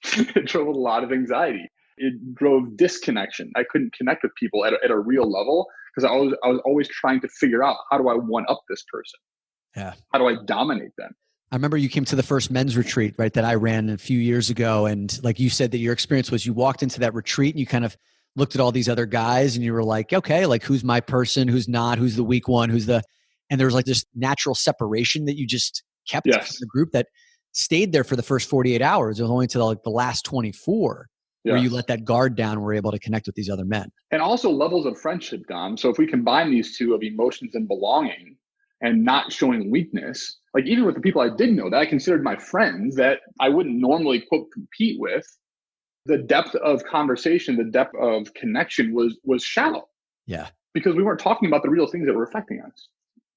It drove a lot of anxiety. It drove disconnection. I couldn't connect with people at a real level because I was always trying to figure out, how do I one up this person? Yeah. How do I dominate them? I remember you came to the first men's retreat, right, that I ran a few years ago. And like you said, that your experience was you walked into that retreat and you kind of looked at all these other guys and you were like, okay, like who's my person, who's not, who's the weak one, and there was like this natural separation that you just kept in the group that stayed there for the first 48 hours. It was only until like the last 24 where you let that guard down and were able to connect with these other men. And also levels of friendship, Dom. So if we combine these two of emotions and belonging and not showing weakness, like even with the people I did know that I considered my friends that I wouldn't normally quote compete with, the depth of conversation, the depth of connection was shallow. Yeah. Because we weren't talking about the real things that were affecting us.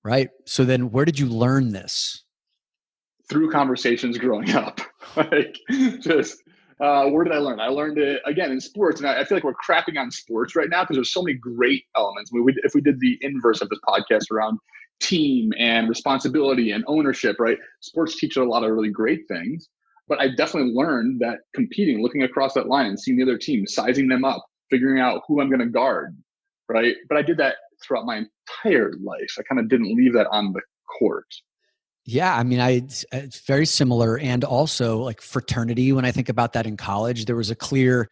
Right. So then where did you learn this? Through conversations growing up. Like just where did I learn? I learned it again in sports, and I feel like we're crapping on sports right now because there's so many great elements. I mean, if we did the inverse of this podcast around team and responsibility and ownership, right? Sports teach a lot of really great things, but I definitely learned that competing, looking across that line and seeing the other team, sizing them up, figuring out who I'm going to guard, right? But I did that throughout my entire life. I kind of didn't leave that on the court. Yeah, I mean, it's very similar. And also like fraternity, when I think about that in college, there was a clear,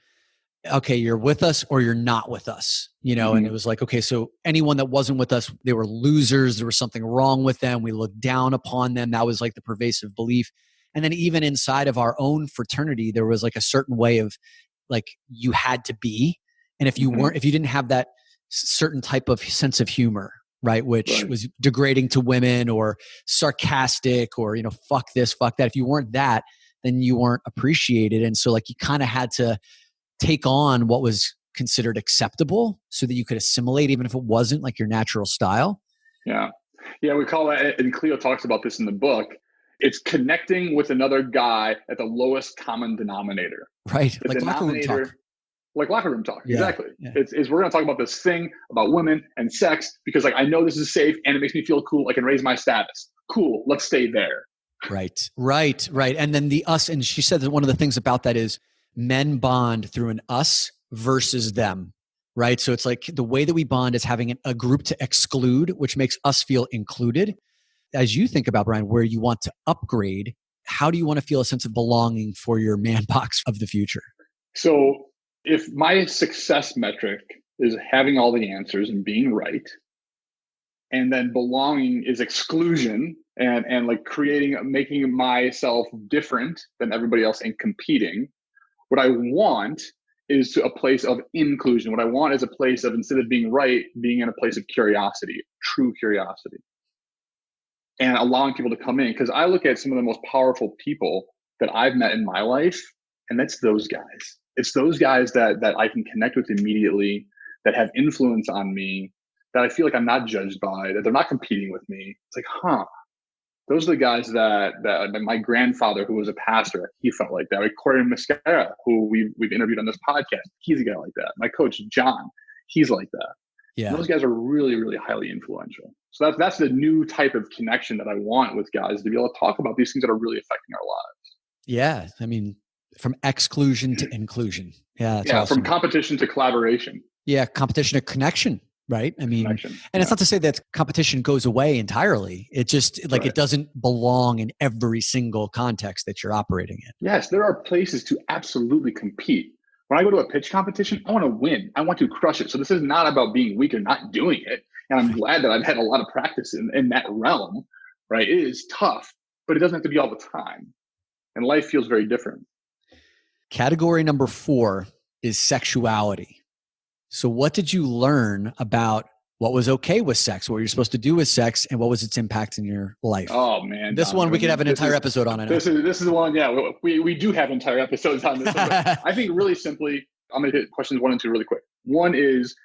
okay, you're with us or you're not with us, and it was like, okay, so anyone that wasn't with us, they were losers. There was something wrong with them. We looked down upon them. That was like the pervasive belief. And then even inside of our own fraternity, there was like a certain way of like you had to be. And if you weren't, if you didn't have that certain type of sense of humor, right, which was degrading to women or sarcastic or, fuck this, fuck that. If you weren't that, then you weren't appreciated. And so like you kind of had to take on what was considered acceptable so that you could assimilate, even if it wasn't like your natural style. Yeah. Yeah. We call that, and Cleo talks about this in the book. It's connecting with another guy at the lowest common denominator. Right. The like locker room talk. Like locker room talk. Yeah. Exactly. Yeah. It's we're going to talk about this thing about women and sex because like I know this is safe and it makes me feel cool. I can raise my status. Cool. Let's stay there. Right. And then the us, and she said that one of the things about that is men bond through an us versus them. Right. So it's like the way that we bond is having a group to exclude, which makes us feel included. As you think about, Brian, where you want to upgrade, how do you want to feel a sense of belonging for your man box of the future? So if my success metric is having all the answers and being right, and then belonging is exclusion and like making myself different than everybody else and competing, what I want is a place of inclusion. What I want is a place of, instead of being right, being in a place of curiosity, true curiosity. and allowing people to come in. Because I look at some of the most powerful people that I've met in my life, and that's those guys. It's those guys that I can connect with immediately, that have influence on me, that I feel like I'm not judged by, that they're not competing with me. It's like, those are the guys that my grandfather, who was a pastor, he felt like that. Like Corey Mascara, who we've interviewed on this podcast, he's a guy like that. My coach, John, he's like that. Yeah. And those guys are really, really highly influential. So that's the new type of connection that I want with guys, to be able to talk about these things that are really affecting our lives. Yeah. I mean, from exclusion to inclusion. Yeah. That's awesome. From competition to collaboration. Yeah. Competition to connection. Right. I mean, and it's not to say that competition goes away entirely. It just it doesn't belong in every single context that you're operating in. Yes. There are places to absolutely compete. When I go to a pitch competition, I want to win. I want to crush it. So this is not about being weak or not doing it. And I'm glad that I've had a lot of practice in that realm, right? It is tough, but it doesn't have to be all the time. And life feels very different. Category number 4 is sexuality. So what did you learn about what was okay with sex, what you're supposed to do with sex, and what was its impact in your life? Oh man. This one we could have an entire episode on it. This is the one, yeah. We do have entire episodes on this. I think really simply, I'm going to hit questions 1 and 2 really quick. One is,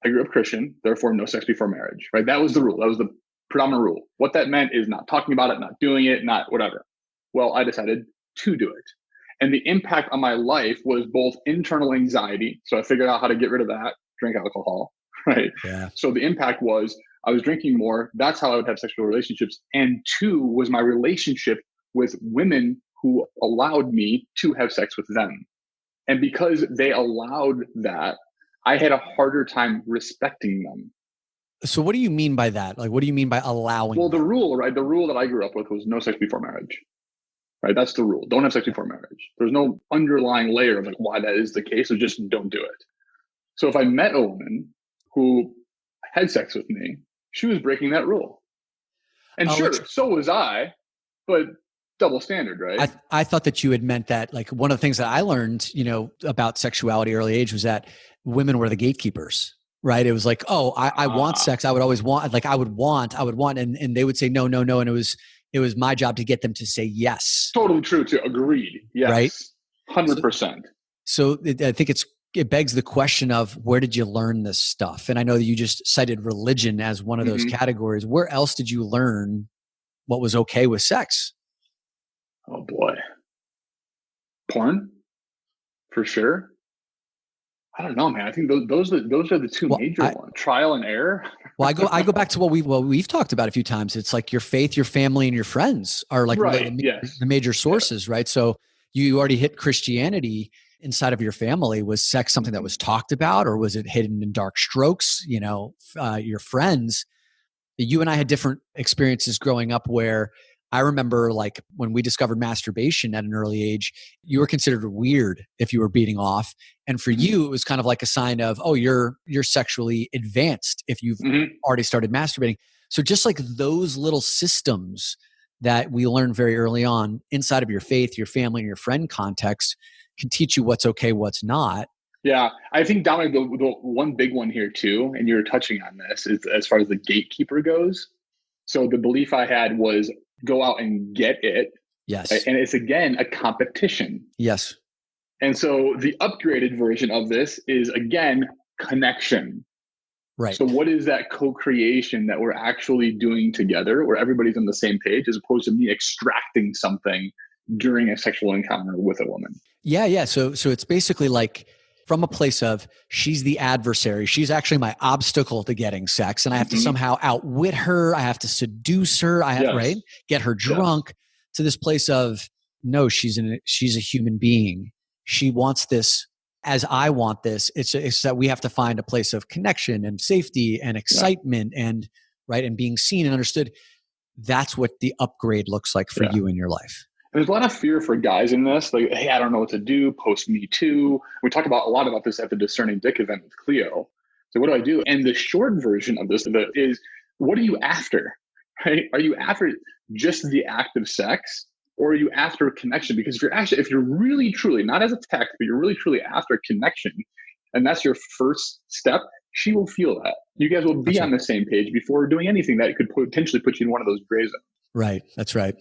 I grew up Christian, therefore no sex before marriage, right? That was the rule. That was the predominant rule. What that meant is not talking about it, not doing it, not whatever. Well, I decided to do it. And the impact on my life was both internal anxiety. So I figured out how to get rid of that, drink alcohol, right? Yeah. So the impact was I was drinking more. That's how I would have sexual relationships. And 2 was my relationship with women who allowed me to have sex with them. And because they allowed that, I had a harder time respecting them. So what do you mean by that? Like, what do you mean by allowing? Well, the rule, right? The rule that I grew up with was no sex before marriage. Right? That's the rule. Don't have sex before marriage. There's no underlying layer of like why that is the case. So just don't do it. So if I met a woman who had sex with me, she was breaking that rule. And so was I, but double standard, right? I thought that you had meant that, like, one of the things that I learned, about sexuality early age was that women were the gatekeepers, right? It was like, oh, I want sex. I would always want, like, I would want, and they would say, no. And it was my job to get them to say yes. Totally true too. Agreed. Yes. Right. 100%. So I think it begs the question of, where did you learn this stuff? And I know that you just cited religion as one of those categories. Where else did you learn what was okay with sex? Oh boy. Porn, for sure. I don't know, man. I think those are the 2 major ones. Trial and error. Well, I go back to what we've talked about a few times. It's like your faith, your family, and your friends are like the major sources, right? So you already hit Christianity. Inside of your family, was sex something that was talked about, or was it hidden in dark strokes? Your friends. You and I had different experiences growing up, where I remember, like, when we discovered masturbation at an early age, you were considered weird if you were beating off. And for you, it was kind of like a sign of, oh, you're sexually advanced if you've already started masturbating. So just like those little systems that we learn very early on inside of your faith, your family, and your friend context can teach you what's okay, what's not. Yeah. I think, Dominic, the one big one here too, and you're touching on this, is as far as the gatekeeper goes. So the belief I had was go out and get it. Yes. Right? And it's, again, a competition. Yes. And so the upgraded version of this is, again, connection. Right. So what is that co-creation that we're actually doing together, where everybody's on the same page, as opposed to me extracting something during a sexual encounter with a woman? Yeah. So it's basically like, from a place of, she's the adversary. She's actually my obstacle to getting sex. And I have to somehow outwit her. I have to seduce her. Right? Get her drunk, to this place of, no, she's a human being. She wants this as I want this. It's that we have to find a place of connection and safety and excitement and being seen and understood. That's what the upgrade looks like for you in your life. There's a lot of fear for guys in this. Like, hey, I don't know what to do. Post Me Too. We talk a lot about this at the Discerning Dick event with Cleo. So what do I do? And the short version of this is, what are you after? Right? Are you after just the act of sex, or are you after connection? Because if you're really truly, not as a tech, but you're really truly after connection, and that's your first step, she will feel that. You guys will be on the same page before doing anything that could potentially put you in one of those gray zones. Right. That's right.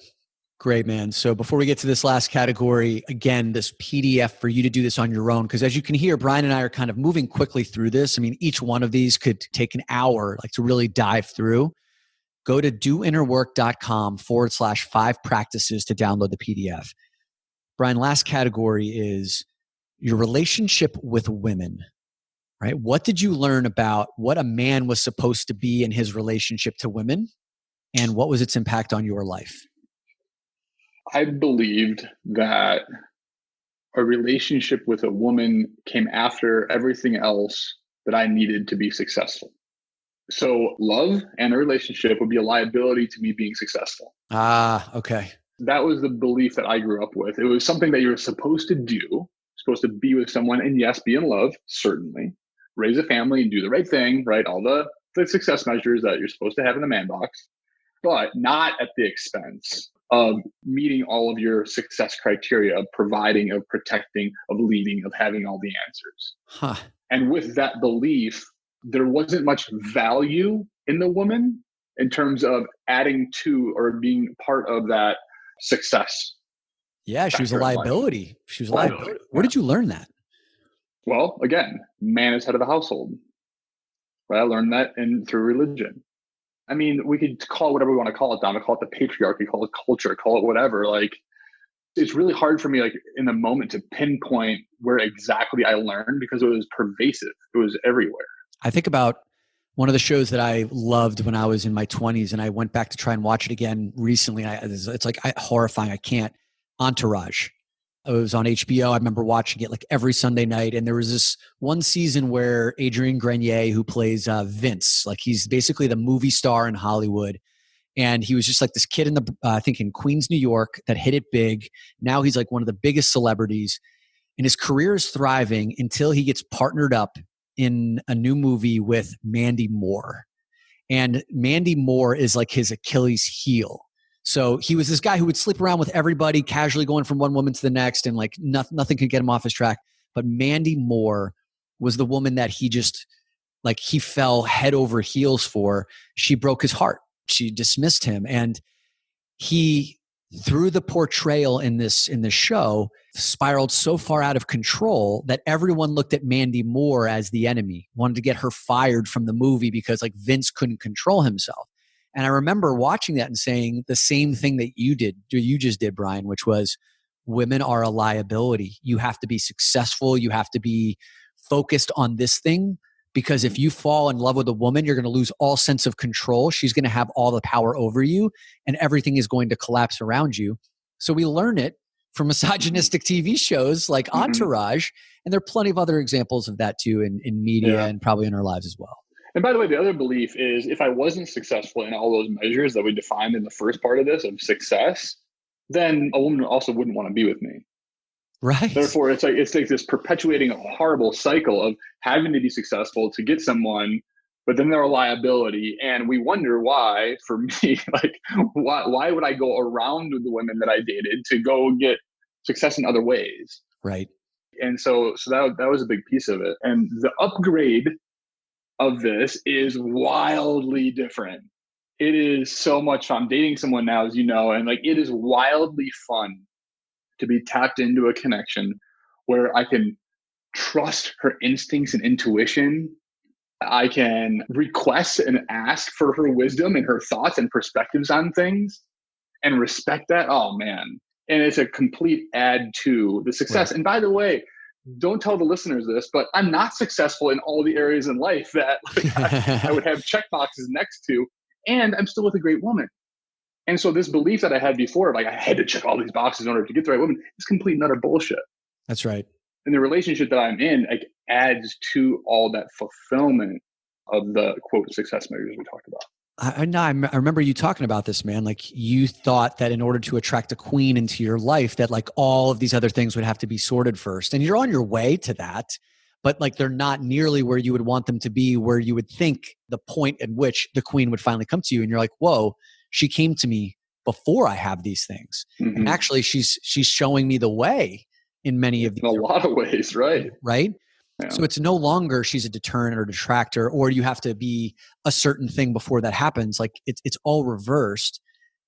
Great, man. So before we get to this last category, again, this PDF for you to do this on your own, because as you can hear, Brian and I are kind of moving quickly through this. I mean, each one of these could take an hour, like to really dive through. Go to doinnerwork.com/5 practices to download the PDF. Brian, last category is your relationship with women, right? What did you learn about what a man was supposed to be in his relationship to women, and what was its impact on your life? I believed that a relationship with a woman came after everything else that I needed to be successful. So love and a relationship would be a liability to me being successful. Ah, okay. That was the belief that I grew up with. It was something that you're supposed to do, supposed to be with someone, and yes, be in love, certainly. Raise a family and do the right thing, right? All the success measures that you're supposed to have in the man box, but not at the expense of meeting all of your success criteria of providing, of protecting, of leading, of having all the answers. Huh. And with that belief, there wasn't much value in the woman in terms of adding to or being part of that success. Yeah, she was a liability. She was a liability. Where did you learn that? Well, again, man is head of the household. Right? I learned that through religion. I mean, we could call it whatever we want to call it, Dom. Call it the patriarchy, call it culture, call it whatever. Like, it's really hard for me, like in the moment, to pinpoint where exactly I learned because it was pervasive. It was everywhere. I think about one of the shows that I loved when I was in my 20s, and I went back to try and watch it again recently. It's like horrifying. I can't. Entourage. It was on HBO. I remember watching it like every Sunday night. And there was this one season where Adrian Grenier, who plays Vince, like he's basically the movie star in Hollywood. And he was just like this kid in I think in Queens, New York, that hit it big. Now he's like one of the biggest celebrities. And his career is thriving until he gets partnered up in a new movie with Mandy Moore. And Mandy Moore is like his Achilles heel. So he was this guy who would sleep around with everybody, casually going from one woman to the next, and like nothing could get him off his track. But Mandy Moore was the woman that he just, like, he fell head over heels for. She broke his heart. She dismissed him. And he, through the portrayal in this show, spiraled so far out of control that everyone looked at Mandy Moore as the enemy, wanted to get her fired from the movie because like Vince couldn't control himself. And I remember watching that and saying the same thing that you just did, Brian, which was women are a liability. You have to be successful. You have to be focused on this thing, because if you fall in love with a woman, you're going to lose all sense of control. She's going to have all the power over you and everything is going to collapse around you. So we learn it from misogynistic TV shows like Entourage. And there are plenty of other examples of that too in media and probably in our lives as well. And by the way, the other belief is if I wasn't successful in all those measures that we defined in the first part of this of success, then a woman also wouldn't want to be with me. Right. Therefore, it's like this perpetuating horrible cycle of having to be successful to get someone, but then they're a liability. And we wonder why, for me, like, why would I go around with the women that I dated to go get success in other ways? Right. And so that was a big piece of it. And the upgrade of this is wildly different. It is so much fun. I'm dating someone now, as you know, and like it is wildly fun to be tapped into a connection where I can trust her instincts and intuition. I can request and ask for her wisdom and her thoughts and perspectives on things and respect that. Oh man. And it's a complete add to the success. Right. And by the way, don't tell the listeners this, but I'm not successful in all the areas in life that I would have check boxes next to, and I'm still with a great woman. And so this belief that I had before, like I had to check all these boxes in order to get the right woman, is complete and utter bullshit. That's right. And the relationship that I'm in, like, adds to all that fulfillment of the quote success measures we talked about. I remember you talking about this, man. Like you thought that in order to attract a queen into your life, that like all of these other things would have to be sorted first. And you're on your way to that, but like they're not nearly where you would want them to be, where you would think the point at which the queen would finally come to you. And you're like, whoa, she came to me before I have these things. And actually she's showing me the way in many of these. In a lot of ways, right? Right. Yeah. So it's no longer she's a deterrent or detractor, or you have to be a certain thing before that happens. Like it's all reversed.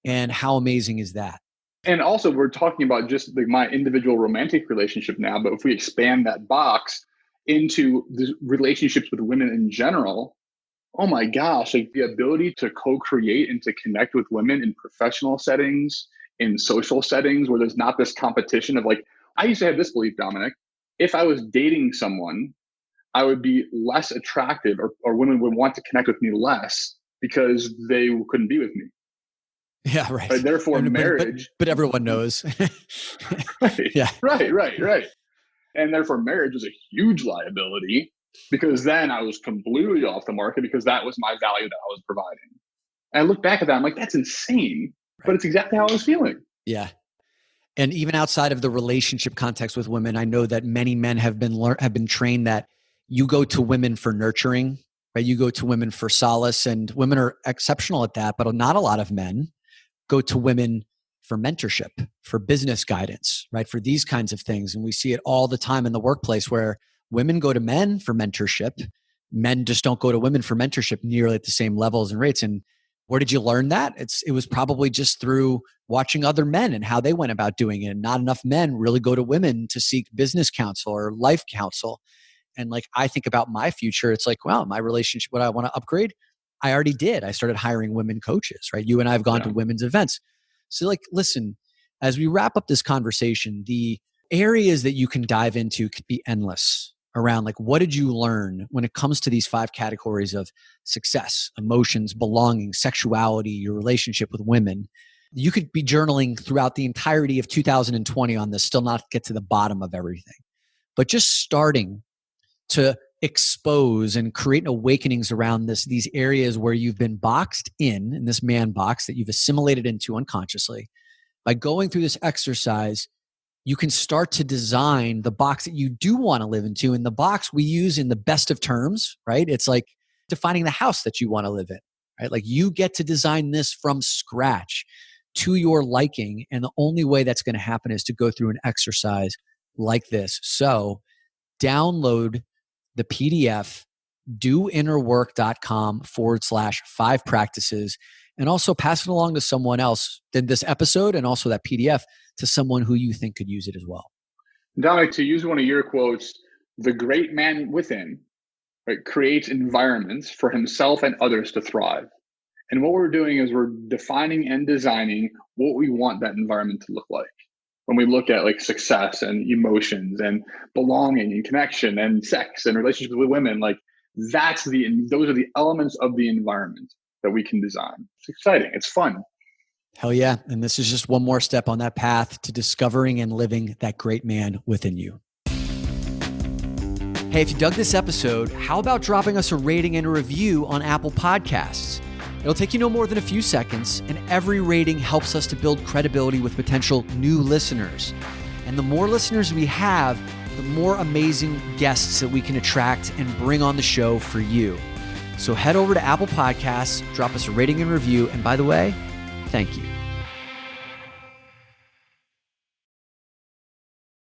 And how amazing is that? And also, we're talking about just my individual romantic relationship now, but if we expand that box into the relationships with women in general, oh my gosh, like the ability to co-create and to connect with women in professional settings, in social settings where there's not this competition of like, I used to have this belief, Dominic, if I was dating someone, I would be less attractive or women would want to connect with me less because they couldn't be with me. Yeah, right. Right? Therefore, marriage. But everyone knows. Right. Yeah. Right. And therefore, marriage was a huge liability because then I was completely off the market because that was my value that I was providing. And I look back at that, I'm like, that's insane. Right. But it's exactly how I was feeling. Yeah. And even outside of the relationship context with women, I know that many men have been trained that you go to women for nurturing, right? You go to women for solace, and women are exceptional at that, but not a lot of men go to women for mentorship, for business guidance, right? For these kinds of things. And we see it all the time in the workplace where women go to men for mentorship. Men just don't go to women for mentorship nearly at the same levels and rates. And where did you learn that? It was probably just through watching other men and how they went about doing it. And not enough men really go to women to seek business counsel or life counsel. And like, I think about my future, it's like, wow, my relationship, what I want to upgrade, I already did. I started hiring women coaches, right? You and I have gone to women's events. So like, listen, as we wrap up this conversation, the areas that you can dive into could be endless around like, what did you learn when it comes to these 5 categories of success, emotions, belonging, sexuality, your relationship with women? You could be journaling throughout the entirety of 2020 on this, still not get to the bottom of everything. But just starting to expose and create awakenings around these areas where you've been boxed in this man box that you've assimilated into unconsciously. By going through this exercise, you can start to design the box that you do want to live into. And the box we use in the best of terms, right? It's like defining the house that you want to live in, right? Like you get to design this from scratch to your liking. And the only way that's going to happen is to go through an exercise like this. So download the PDF, doinnerwork.com/5 practices, and also pass it along to someone else, then this episode and also that PDF, to someone who you think could use it as well. Dominic, to use one of your quotes, the great man within, right, creates environments for himself and others to thrive. And what we're doing is we're defining and designing what we want that environment to look like. When we look at like success and emotions and belonging and connection and sex and relationships with women, like those are the elements of the environment that we can design. It's exciting. It's fun. Hell yeah. And this is just one more step on that path to discovering and living that great man within you. Hey, if you dug this episode, how about dropping us a rating and a review on Apple Podcasts? It'll take you no more than a few seconds, and every rating helps us to build credibility with potential new listeners. And the more listeners we have, the more amazing guests that we can attract and bring on the show for you. So head over to Apple Podcasts, drop us a rating and review, and by the way, thank you.